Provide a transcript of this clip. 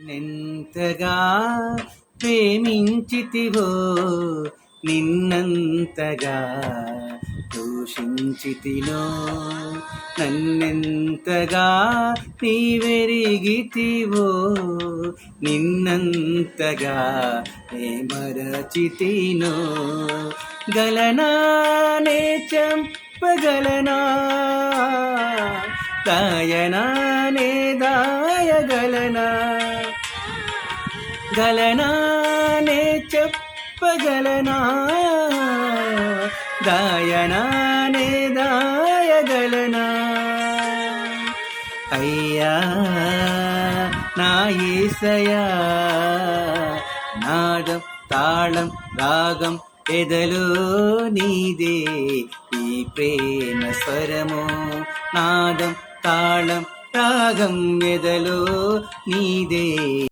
నెంతగా ప్రేమించితివో నిన్నంతగా దూషించితినో నన్నెంతగా నీవెరిగితివో నిన్నంతగా నే మరచితినో గలనా నే చంపగలనా దాయనా నే దాయగలనా గలనా నే చెప్పగలనా దాయనా నే దాయగలనా అయ్యా నా యేసయ్యా నాదం తాళం రాగం ఎదలో నీదే ఈ ప్రేమ స్వరము నాదం తాళం రాగం ఎదలో నీదే